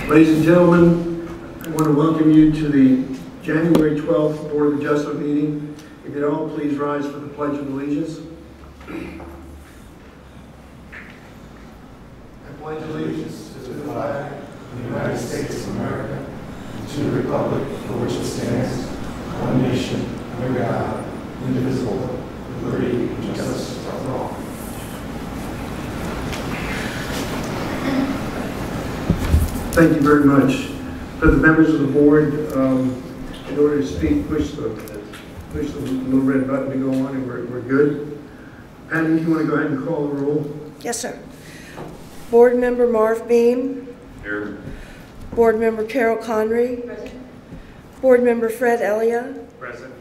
Ladies and gentlemen, I want to welcome you to the January 12th Board of Adjustment meeting. If you'd all please rise for the Pledge of Allegiance. I pledge allegiance to the flag of the United States of America and to the republic for which it stands, one nation, under God, indivisible, with liberty and justice for all. Thank you very much. For the members of the board, in order to speak, push the little red button to go on, and we're good. Patty, do you want to go ahead and call the roll? Yes, sir. Board Member Marv Beam. Here. Board Member Carol Conry. Present. Board Member Fred Elia. Present.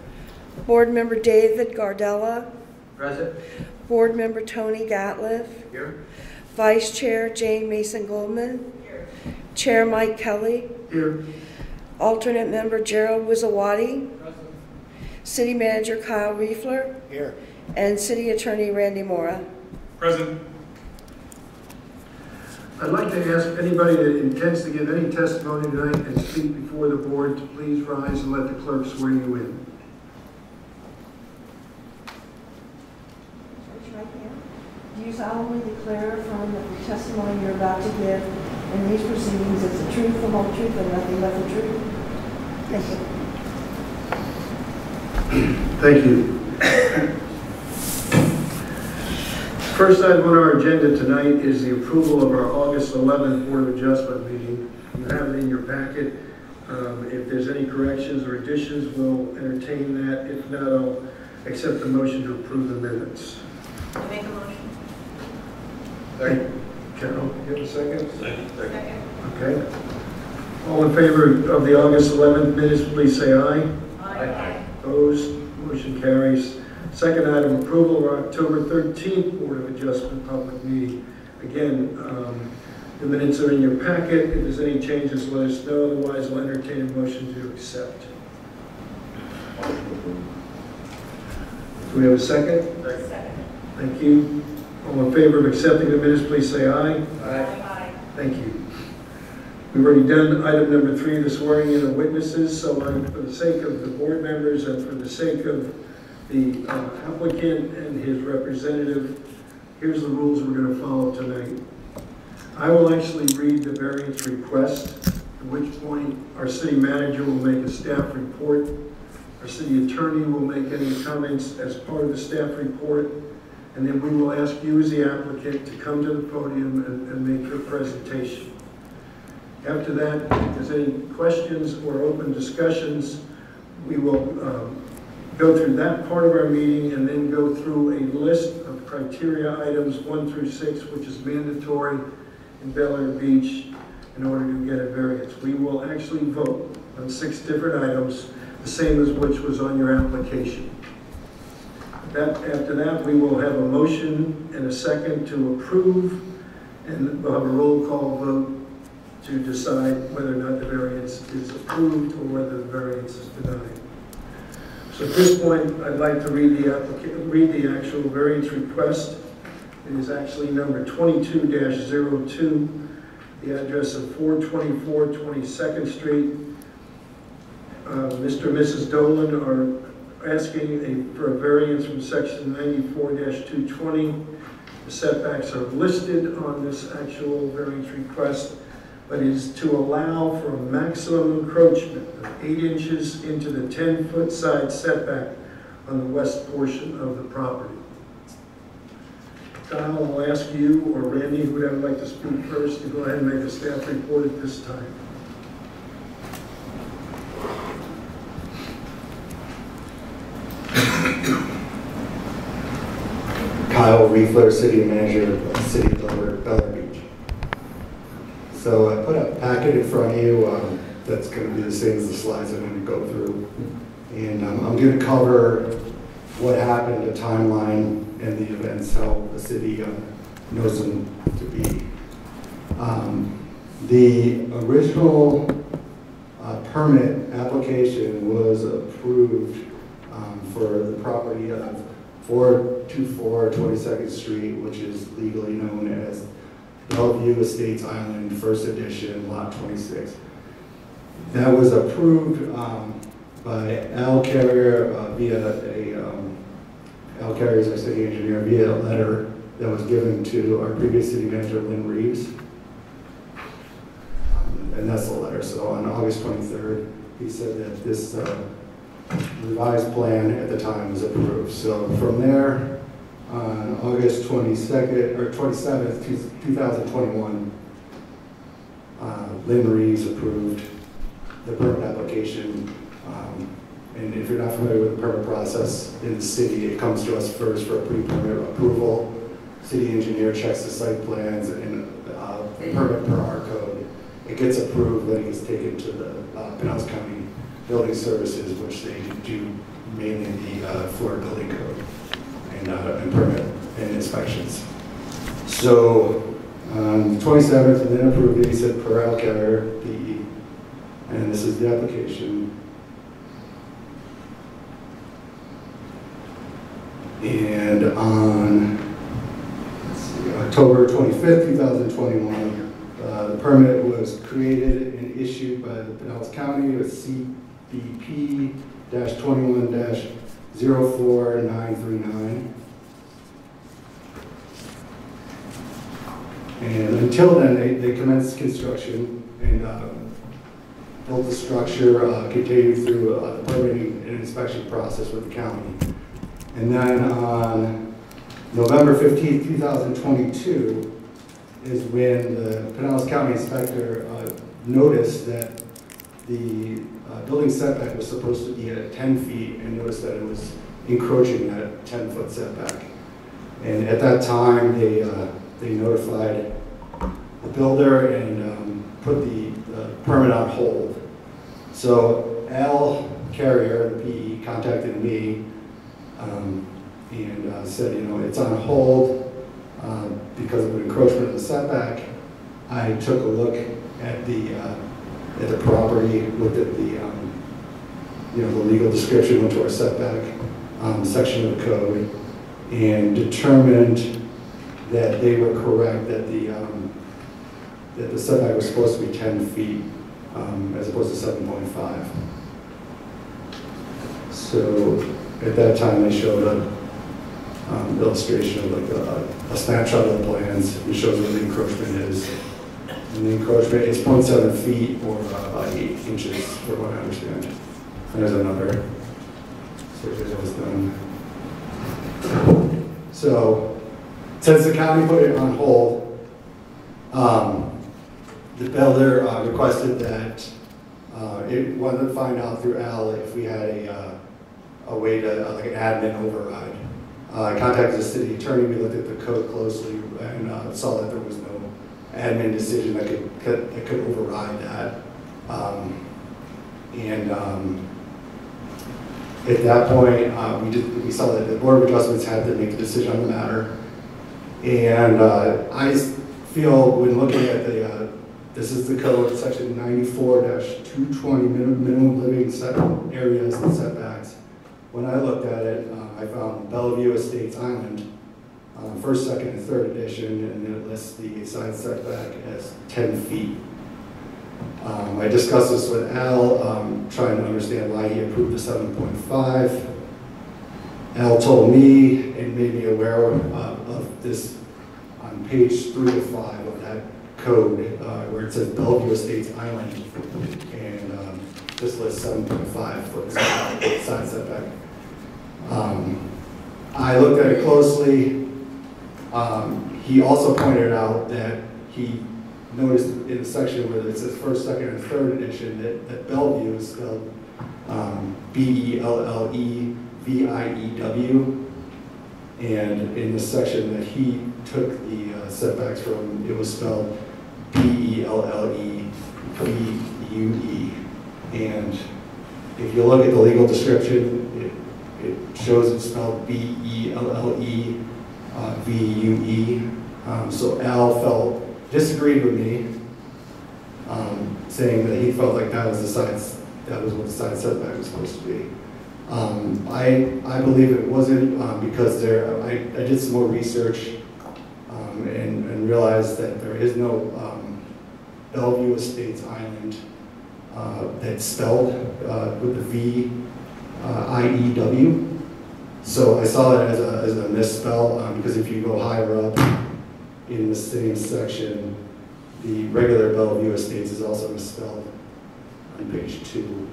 Board Member David Gardella. Present. Board Member Tony Gatliff. Here. Vice Chair Jane Mason Goldman. Here. Chair Mike Kelly. Here. Alternate Member Gerald Wizawati. Present. City Manager Kyle Riefler. Here. And City Attorney Randy Mora. Present. I'd like to ask anybody that intends to give any testimony tonight and speak before the board to please rise and let the clerk swear you in. Do you solemnly declare affirm that the testimony you're about to give in these proceedings is the truth, the whole truth, and nothing but the truth? Thank you. Thank you. First item on our agenda tonight is the approval of our August 11th Board of Adjustment meeting. You have it in your packet. If there's any corrections or additions, we'll entertain that. If not, I'll accept the motion to approve the minutes. I make a motion. Second. Carol, you have a second? Second. Second. Okay. All in favor of the August 11th minutes, please say aye. Aye. Opposed? Motion carries. Second item, approval of our October 13th Board of Adjustment public meeting. Again, the minutes are in your packet. If there's any changes, let us know. Otherwise, I'll entertain a motion to accept. Do we have a second? Second. Thank you. All in favor of accepting the minutes, please say aye. Aye. Thank you. We've already done item number 3, the swearing in of witnesses. So for the sake of the board members and for the sake of the applicant and his representative, here's the rules we're going to follow tonight. I will actually read the variance request, at which point our city manager will make a staff report. Our city attorney will make any comments as part of the staff report, and then we will ask you as the applicant to come to the podium and make your presentation. After that, if there's any questions or open discussions, we will go through that part of our meeting and then go through a list of criteria items 1 through 6, which is mandatory in Bel Air Beach in order to get a variance. We will actually vote on 6 different items, the same as which was on your application. After that, we will have a motion and a second to approve, and we'll have a roll call vote to decide whether or not the variance is approved or whether the variance is denied. So at this point, I'd like to read the actual variance request. It is actually number 22-02, the address of 424 22nd Street. Mr. and Mrs. Dolan are asking for a variance from section 94-220. The setbacks are listed on this actual variance request, but is to allow for a maximum encroachment of 8 inches into the 10-foot side setback on the west portion of the property. Kyle, I'll ask you or Randy, whoever would like to speak first, to go ahead and make a staff report at this time. Kyle Riefler, City Manager of the City of Bel Air Beach. So I put a packet in front of you that's going to be the same as the slides I'm going to go through. And I'm going to cover what happened, the timeline, and the events, how the city knows them to be. The original permit application was approved for the property of 424 22nd Street, which is legally known as Bellevue Estates Island, first edition, lot 26. That was approved by Al Carrier Al Carrier is our city engineer, via a letter that was given to our previous city manager, Lynn Reeves. And that's the letter. So on August 23rd, he said that this revised plan at the time was approved. So from there, on August 22nd or 27th, 2021, Lynn Reeves approved the permit application. And if you're not familiar with the permit process in the city, it comes to us first for a pre-permit approval. City engineer checks the site plans and permit per our code. It gets approved, then it gets taken to the Pinellas County Building Services, which they do mainly the Florida Building Code and permit and inspections. So on the 27th, and then approved it, he said per Al Carrier, PE, and this is the application. And on October 25th, 2021, the permit was created and issued by the Pinellas County with CBP-21-04939. And until then, they commenced construction and built the structure, continued through the permitting and inspection process with the county. And then on November 15th, 2022 is when the Pinellas County inspector noticed that the building setback was supposed to be at 10 feet and noticed that it was encroaching that 10-foot setback. And at that time, they notified the builder and put the permit on hold. So Al Carrier, the PE, contacted me and said, you know, it's on hold because of an encroachment of the setback. I took a look at the property, looked at the the legal description, went to our setback section of the code, and determined that they were correct, that the setback was supposed to be 10 feet as opposed to 7.5. So at that time, they showed an illustration of like a snapshot of the plans. It shows where the encroachment is. And the encroachment is 0.7 feet or about 8 inches, from what I understand. And there's a number. Survey that was done. So since the county put it on hold, the builder requested that it wanted to find out through Al if we had a way to, like an admin override. I contacted the city attorney, we looked at the code closely and saw that there was no admin decision that could override that. At that point, we saw that the Board of Adjustments had to make the decision on the matter. And I feel when looking at this is the code, section 94-220, minimum living areas and setbacks. When I looked at it, I found Bellevue Estates Island, first, second, and third edition, and then it lists the side setback as 10 feet. I discussed this with Al, trying to understand why he approved the 7.5. Al told me and made me aware of this on page 3 of 5 of that code, where it says Bellevue Estates Island, and this lists 7.5 foot side setback. I looked at it closely. He also pointed out that he noticed in the section where it says first, second, and third edition that Bellevue is spelled Belleview, and in the section that he took the setbacks from, it was spelled Belleveue. And if you look at the legal description, it shows it's spelled Belleveue. So Al disagreed with me, saying that he felt like that was what the side setback was supposed to be. I believe it wasn't because I did some more research and realized that there is no Bellevue Estates Island that's spelled with the V, I-E-W. So I saw that as a misspell because if you go higher up in the same section, the regular Bellevue Estates is also misspelled on page 2.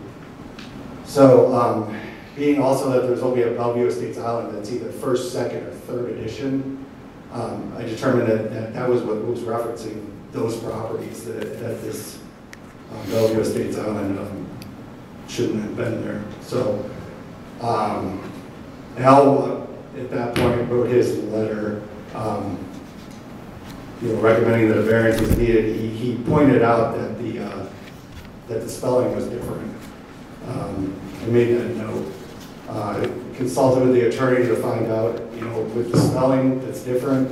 So being also that there's only a Bellevue Estates Island that's either first, second, or third edition, I determined that was what was referencing those properties, that this Bellevue Estates Island shouldn't have been there. So Al, at that point, wrote his letter recommending that a variance was needed. He pointed out that the spelling was different. I made that note. Consulted with the attorney to find out, with the spelling that's different,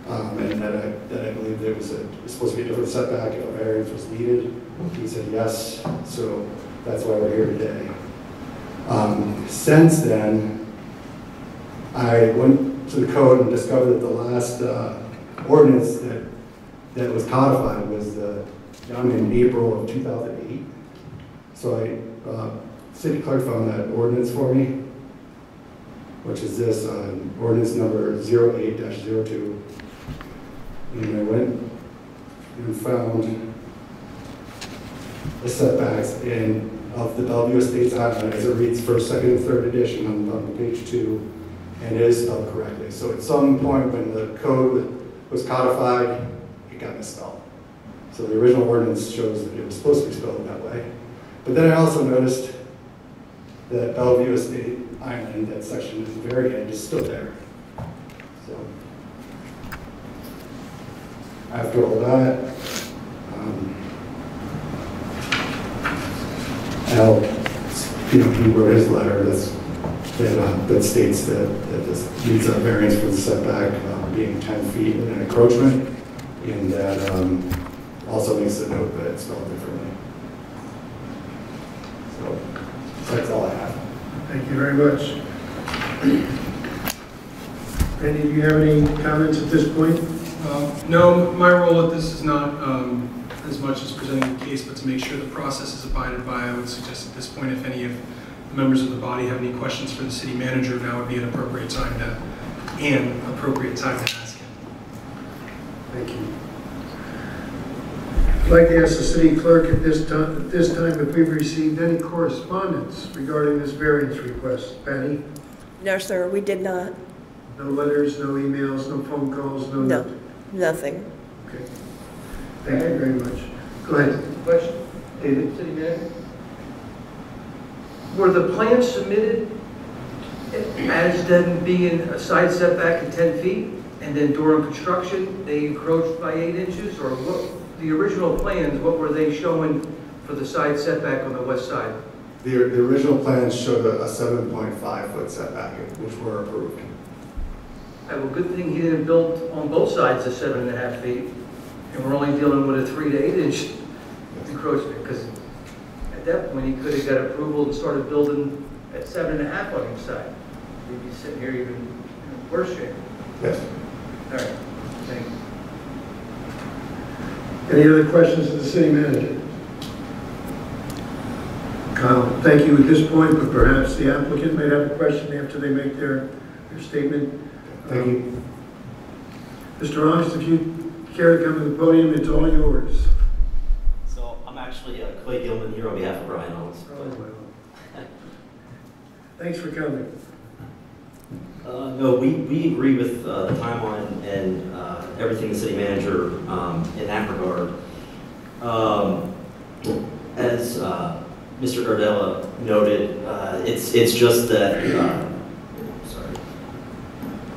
and that I believe there was supposed to be a different setback if a variance was needed. He said yes, so that's why we're here today. Since then, I went to the code and discovered that the last ordinance that was codified was done in April of 2008. So city clerk found that ordinance for me, which is this ordinance number 08-02. And I went and found the setbacks of the Bellevue Estates Island as it reads first, second, and third edition on page 2, and it is spelled correctly. So at some point when the code was codified, it got misspelled. So the original ordinance shows that it was supposed to be spelled that way. But then I also noticed that Bellevue Estate Island, that section at the very end, is still there. So after all that, Al, he wrote his letter that states that this needs a variance for the setback being 10 feet in an encroachment, and that also makes a note that it's spelled differently. So that's all I have. Thank you very much. Randy, do you have any comments at this point? No, my role at this is not as much as presenting the case, but to make sure the process is abided by. I would suggest at this point, if any of the members of the body have any questions for the city manager, now would be an appropriate time to ask him. Thank you. I'd like to ask the city clerk at this time if we've received any correspondence regarding this variance request. Patty? No, sir, we did not. No letters, no emails, no phone calls, no No, nothing? nothing. Okay. Thank you very much. Go ahead. Question, David? City Manager? Were the plans submitted as then being a side setback of 10 feet, and then during construction, they encroached by 8 inches, or what? The original plans, what were they showing for the side setback on the west side? The original plans showed a 7.5-foot setback, which were approved. Well, good thing he didn't build on both sides of 7.5 feet, and we're only dealing with a 3 to 8 inch encroachment, because at that point, he could have got approval and started building at 7.5 on each side. We'd be sitting here even in worse shape. Yes. All right, thank you. Any other questions of the city manager? Kyle, thank you at this point, but perhaps the applicant might have a question after they make their statement. Thank you. Mr. Onyx, if you care to come to the podium, it's all yours. So I'm actually Clay Gilman here on behalf of Brian Owens. Thanks for coming. No, we agree with the timeline and everything the city manager in that regard. As Mr. Gardella noted, it's just that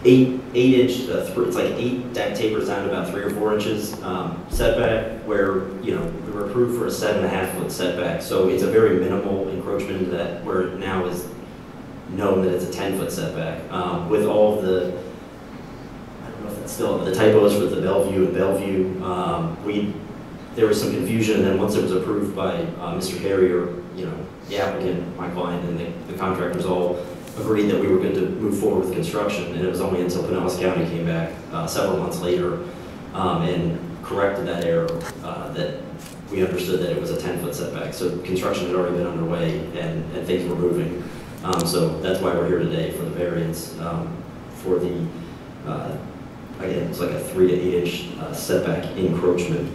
eight inch. It's like 8 that tapers down to about 3 or 4 inches setback. Where we were approved for a 7.5-foot setback, so it's a very minimal encroachment into that. Where it now is known that it's a 10-foot setback. With all of the, I don't know if that's still the typos with the Bellevue and Bellevue, there was some confusion, and then once it was approved by Mr. Carrier, the applicant, my client, and the contractors all agreed that we were good to move forward with construction, and it was only until Pinellas County came back several months later and corrected that error that we understood that it was a 10-foot setback. So construction had already been underway and things were moving. So that's why we're here today for the variance for the, again, it's like a 3 to 8 inch setback encroachment.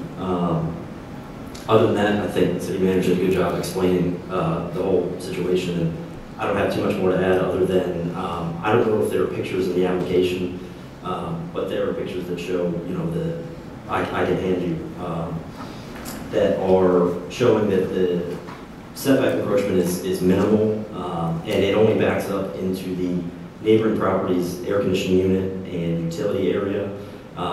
Other than that, I think the city manager did a good job explaining the whole situation, and I don't have too much more to add other than I don't know if there are pictures in the application, but there are pictures that show, you know, I can hand you that are showing that the setback encroachment is minimal, and it only backs up into the neighboring property's air conditioning unit and utility area,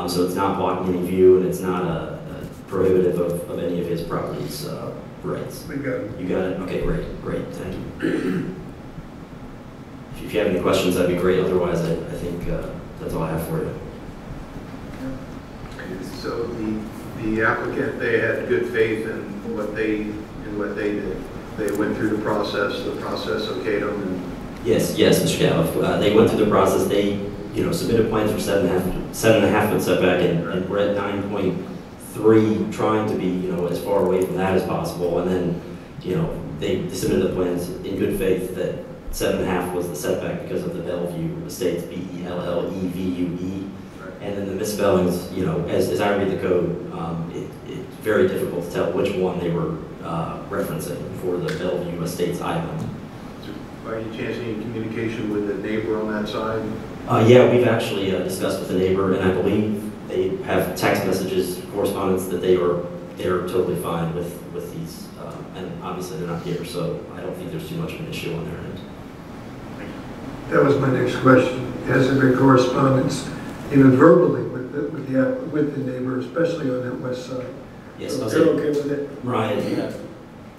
so it's not blocking any view, and it's not prohibitive of any of his property's rights. We got it. You got it? Okay, great, thank you. If you have any questions, that'd be great. Otherwise, I think that's all I have for you. So the applicant, they had good faith in what they did. They went through the process okayed them. And Yes, Mr. Gallup. They went through the process. They, you know, submitted plans for 7.5 foot setback, and we're at 9.3, trying to be, you know, as far away from that as possible. And then, you know, they submitted the plans in good faith that 7.5 was the setback because of the Bellevue Estates, Bellevue. And then the misspellings, you know, as I read the code, it's very difficult to tell which one they were referencing for the Bellevue Estates Island. by any chance any communication with the neighbor on that side? Yeah, we've actually discussed with the neighbor, and I believe they have text messages, correspondence that they're totally fine with these, and obviously they're not here, so I don't think there's too much of an issue on their end. That was my next question. Has there been correspondence, even verbally, with the neighbor, especially on that west side? Yes, So I'll they're say, okay with it? Mariah, do you have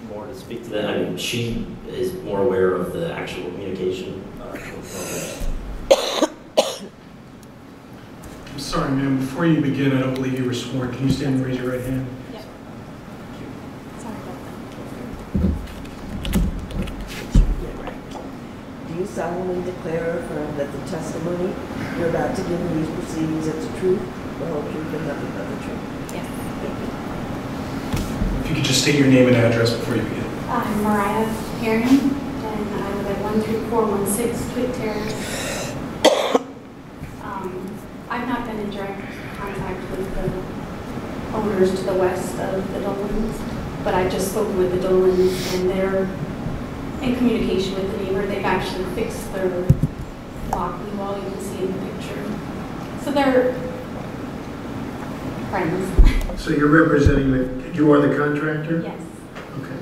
more to speak to that? I mean, she is more aware of the actual communication. I'm sorry, ma'am, before you begin, I don't believe you were sworn. Can you stand and raise your right hand? Yep. Sorry about Do you solemnly declare or affirm that the testimony you're about to give in these proceedings is the truth, the whole truth, and nothing but the truth? that. Yes. If you could just state your name and address before you begin. I'm Mariah Herring, and I live at 13416 Twig Terrace. I've not been in direct contact with the owners to the west of the Dolans, but I've just spoken with the Dolans, and they're in communication with the neighbor. They've actually fixed their block wall, you can see in the picture. So they're friends. So you're representing you are the contractor? Yes. Okay.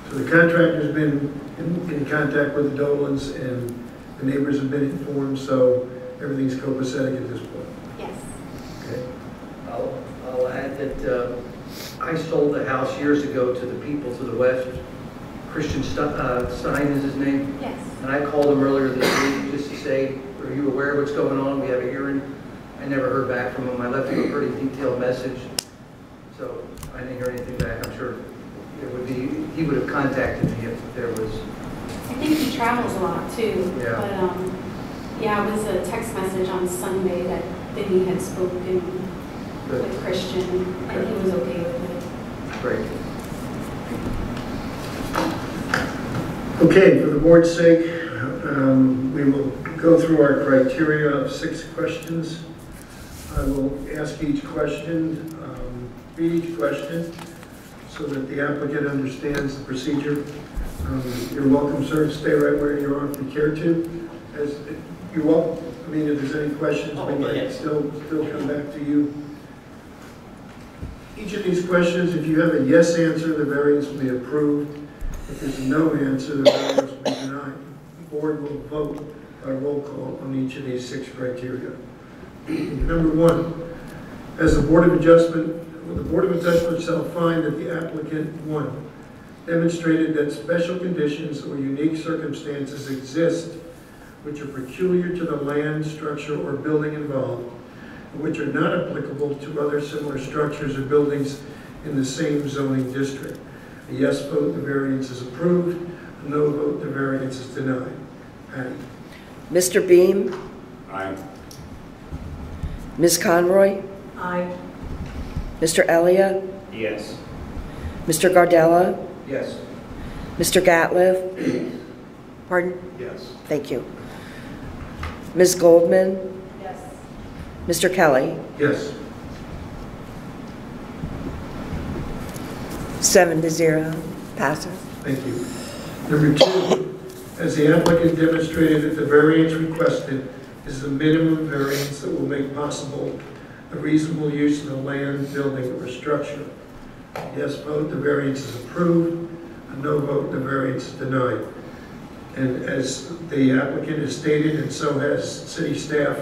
So the contractor's been in contact with the Dolans, and the neighbors have been informed, so everything's copacetic at this point? Yes. Okay. I'll add that I sold the house years ago to the people to the west. Christian Stein is his name. Yes. And I called him earlier this week just to say, are you aware of what's going on? We have a hearing. I never heard back from him. I left him a pretty detailed message. So I didn't hear anything back. I'm sure he would have contacted me if there was. I think he travels a lot too. Yeah. But yeah, it was a text message on Sunday that Vinny had spoken with Christian, and he was okay with it. Great. Okay, for the board's sake, we will go through our criteria of 6 questions. I will ask each question, read each question, so that the applicant understands the procedure. You're welcome, sir, to stay right where you are if you care to. You're welcome. I mean, if there's any questions, we can still come back to you. Each of these questions, if you have a yes answer, the variance will be approved. If there's a no answer, the variance will be denied. The board will vote by roll call on each of these 6 criteria. Number 1, as the Board of Adjustment shall find that the applicant, 1, demonstrated that special conditions or unique circumstances exist which are peculiar to the land, structure, or building involved, and which are not applicable to other similar structures or buildings in the same zoning district. A yes vote, the variance is approved. A no vote, the variance is denied. Patty? Mr. Beam? Aye. Ms. Conroy? Aye. Mr. Elia? Yes. Mr. Gardella? Yes. Mr. Gatliff? Pardon? Yes. Thank you. Ms. Goldman? Yes. Mr. Kelly? Yes. 7-0, passes. Thank you. Number 2, as the applicant demonstrated that the variance requested is the minimum variance that will make possible a reasonable use of the land, building, or structure. A yes vote, the variance is approved. A no vote, the variance is denied. And as the applicant has stated, and so has city staff,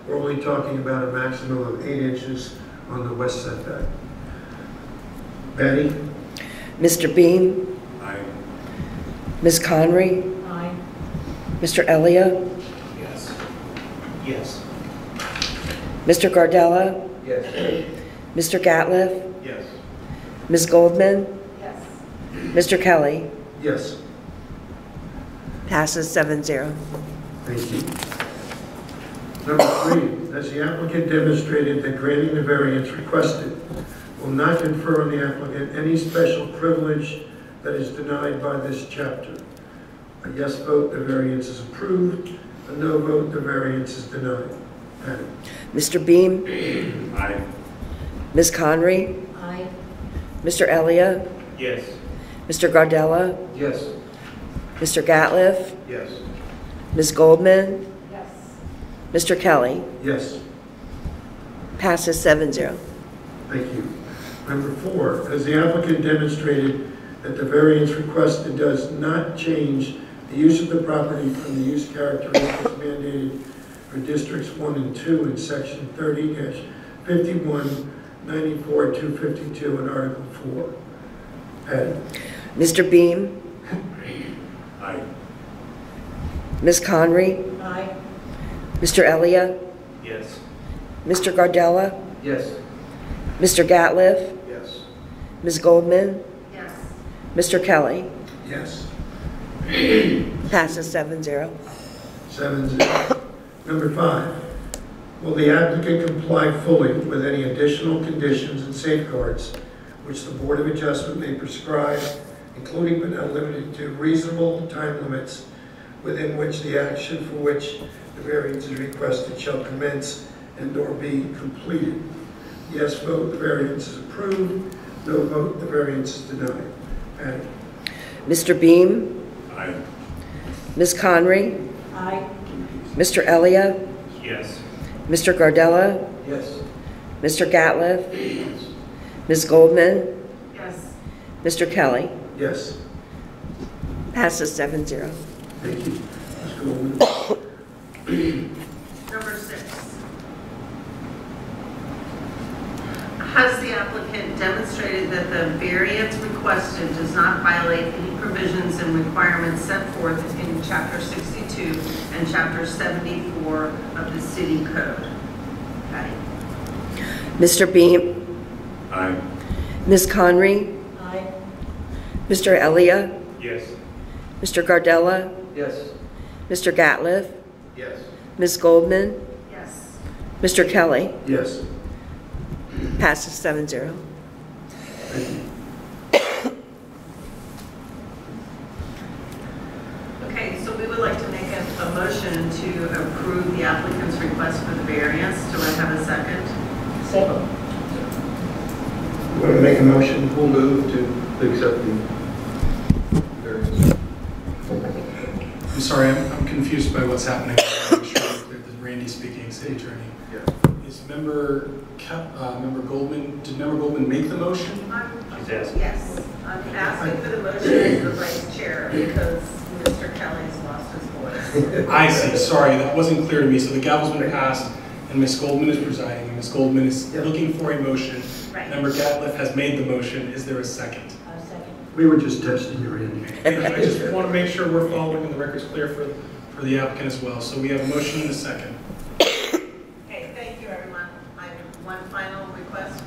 we're only talking about a maximum of 8 inches on the west setback. Patty? Mr. Beam? Aye. Ms. Conry? Aye. Mr. Elia? Yes. Yes. Mr. Gardella? Yes. Mr. Gatliff? Yes. Ms. Goldman? Yes. Mr. Kelly? Yes. Passes 7-0. Thank you. Number 3, as the applicant demonstrated that granting the variance requested will not confer on the applicant any special privilege that is denied by this chapter. A yes vote, the variance is approved. A no vote, the variance is denied. Patty? Mr. Beam? Aye. Ms. Conry? Aye. Mr. Elia? Yes. Mr. Gardella? Yes. Mr. Gatliff? Yes. Ms. Goldman? Yes. Mr. Kelly? Yes. Passes 7-0. Thank you. Number 4, as the applicant demonstrated that the variance requested does not change the use of the property from the use characteristics mandated for districts 1 and 2 in section 30-51, 94, 252, and Article 4. Patty? Mr. Beam? Aye. Ms. Conry? Aye. Mr. Elia? Yes. Mr. Gardella? Yes. Mr. Gatliff? Yes. Ms. Goldman? Yes. Mr. Kelly? Yes. Passes 7-0. 7-0. Number 5, will the applicant comply fully with any additional conditions and safeguards which the Board of Adjustment may prescribe, including but not limited to reasonable time limits within which the action for which the variance is requested shall commence and/or be completed? Yes vote, the variance is approved. No vote, the variance is denied. Patty? Mr. Beam? Aye. Ms. Conry? Aye. Mr. Elia? Yes. Mr. Gardella? Yes. Mr. Gatliff? Ms. Goldman? Yes. Mr. Kelly? Yes. Passes 7-0. Thank you. Ms. Goldman? Number 6. Has the applicant demonstrated that the variance requested does not violate any provisions and requirements set forth in Chapter 62 and Chapter 74 of the City Code? Patty? Mr. Beam? Aye. Ms. Conry? Aye. Mr. Elia? Yes. Mr. Gardella? Yes. Mr. Gatliff? Yes. Ms. Goldman? Yes. Mr. Kelly? Yes. Passes 7-0. Thank you. Okay, so we would like to make a motion to approve the applicant's request for the variance. Do I have a second? Second. You want to make a motion? We'll move to accept the variance. I'm sorry, I'm confused by what's happening. I'm sure this is Randy speaking, city attorney. Yeah. Is member Goldman, did member Goldman make the motion? She's asking. Yes. I'm asking for the motion as the vice chair because Mr. Kelly's lost his voice. I see, sorry, that wasn't clear to me. So the gavel's been passed and Ms. Goldman is presiding. And Ms. Goldman is looking for a motion. Right. Member Gatliff has made the motion. Is there a second? Second. We were just testing you, Randy. I just want to make sure we're following and the record's clear for the applicant as well. So we have a motion and a second. Okay, thank you, everyone. I have one final request.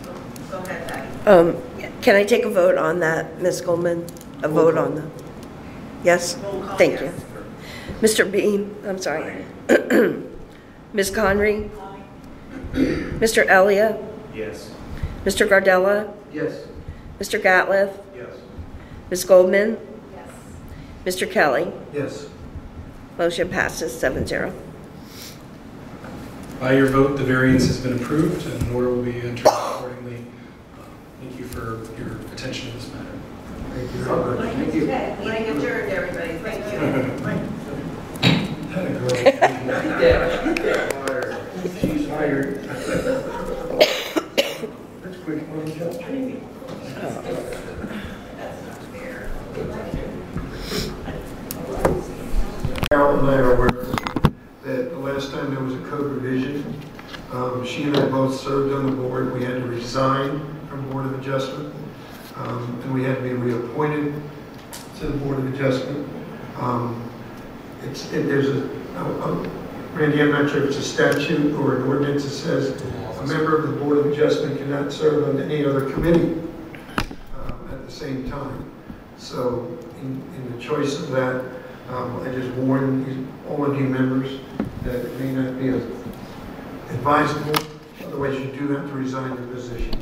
Go ahead, Patty. Can I take a vote on that, Ms. Goldman? A vote on the, yes? Roll call, Thank yes. Mr. Beam, I'm sorry. Ms. Conry? Mr. Elliott? Yes. Mr. Gardella? Yes. Mr. Gatliff? Yes. Ms. Goldman? Yes. Mr. Kelly? Yes. Motion passes 7-0. By your vote, the variance has been approved and an order will be entered accordingly. Thank you for your attention to this matter. Thank you very much. Thank you. Meeting adjourned, everybody. Thank you. She's hired. That's quick one, Joe. Carol and I are aware that the last time there was a code revision, she and I both served on the board. We had to resign from Board of Adjustment, and we had to be reappointed to the Board of Adjustment. There's Randy, I'm not sure if it's a statute or an ordinance that says a member of the Board of Adjustment cannot serve on any other committee at the same time. So in the choice of that, I just warn all of you members that it may not be advisable. Otherwise, you do have to resign your position.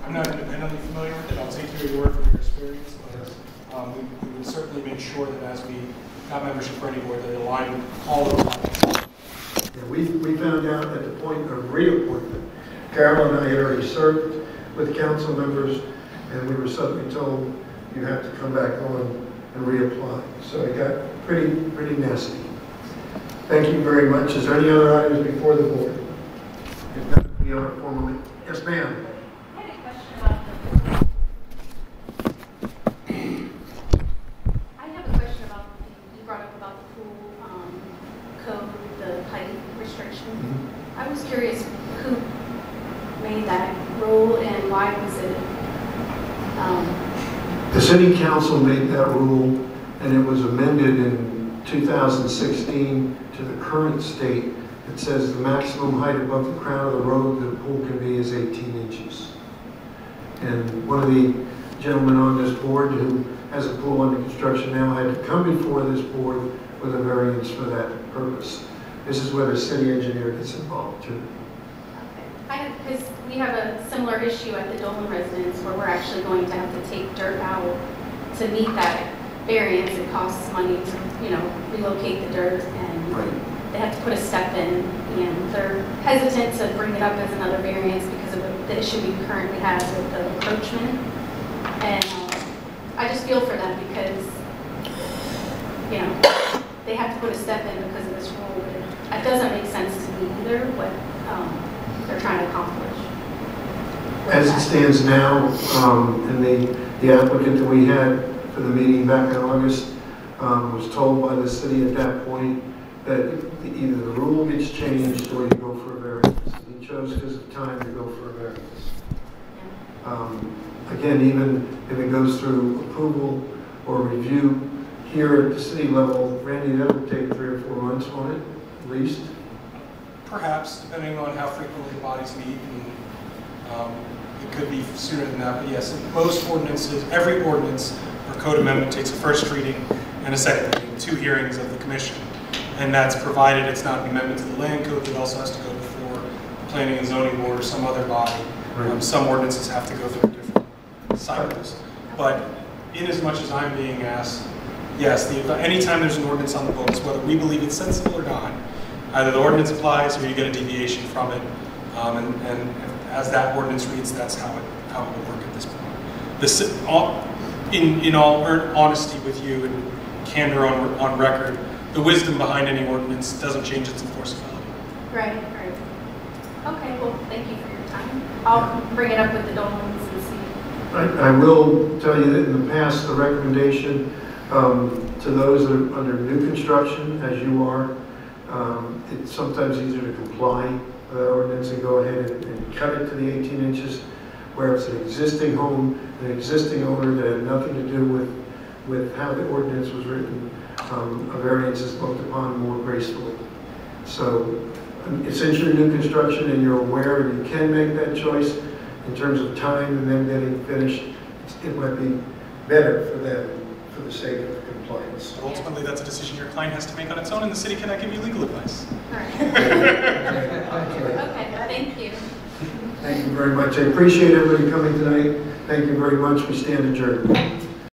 I'm not independently familiar with it. I'll take your word for your experience, but we would certainly make sure that as we got membership for any board, that it aligned with all of the Yeah, we found out at the point of reappointment, Carol and I had already served with council members, and we were suddenly told you have to come back on and reapply. So it got pretty nasty. Thank you very much. Is there any other items before the board? If not, we are formally. Yes, ma'am. I had a question about the. I have a question about you brought up about the pool code, the height restriction. I was curious who made that rule and why was it? The city council made that rule, and it was amended in 2016 to the current state. It says the maximum height above the crown of the road that a pool can be is 18 inches. And one of the gentlemen on this board who has a pool under construction now had to come before this board with a variance for that purpose. This is where the city engineer gets involved too. Because we have a similar issue at the Dolan residence where we're actually going to have to take dirt out to meet that variance. It costs money to, relocate the dirt, and they have to put a step in, and they're hesitant to bring it up as another variance because of the issue we currently have with the encroachment. And I just feel for them because, they have to put a step in because of this rule. It doesn't make sense to me either what they're trying to accomplish. As it stands now, and the applicant that we had for the meeting back in August was told by the city at that point that either the rule gets changed or you go for a variance. He chose because of time to go for a variance. Again, even if it goes through approval or review here at the city level, Randy, that would take 3 or 4 months on it, at least. Perhaps, depending on how frequently the bodies meet, and it could be sooner than that. But yes, most ordinances, every ordinance or code amendment takes a first reading and a second reading, 2 hearings of the commission. And that's provided it's not an amendment to the land code, it also has to go before the planning and zoning board or some other body. Some ordinances have to go through different cycles. But in as much as I'm being asked, yes, anytime there's an ordinance on the books, whether we believe it's sensible or not, either the ordinance applies or you get a deviation from it. And as that ordinance reads, that's how it would work at this point. In all honesty with you and candor on record, the wisdom behind any ordinance doesn't change its enforceability. Right. Okay, well, thank you for your time. I'll bring it up with the Dolans and see. I will tell you that in the past, the recommendation to those that are under new construction, as you are, it's sometimes easier to comply with that ordinance and go ahead and cut it to the 18 inches, where it's an existing home, an existing owner that had nothing to do with how the ordinance was written. A variance is looked upon more gracefully. So since you're new construction and you're aware you can make that choice in terms of time and them getting finished, it might be better for them for the sake of compliance. But ultimately, that's a decision your client has to make on its own, and the city cannot give you legal advice. All right. Okay. Okay, thank you. Thank you very much. I appreciate everybody coming tonight. Thank you very much. We stand adjourned.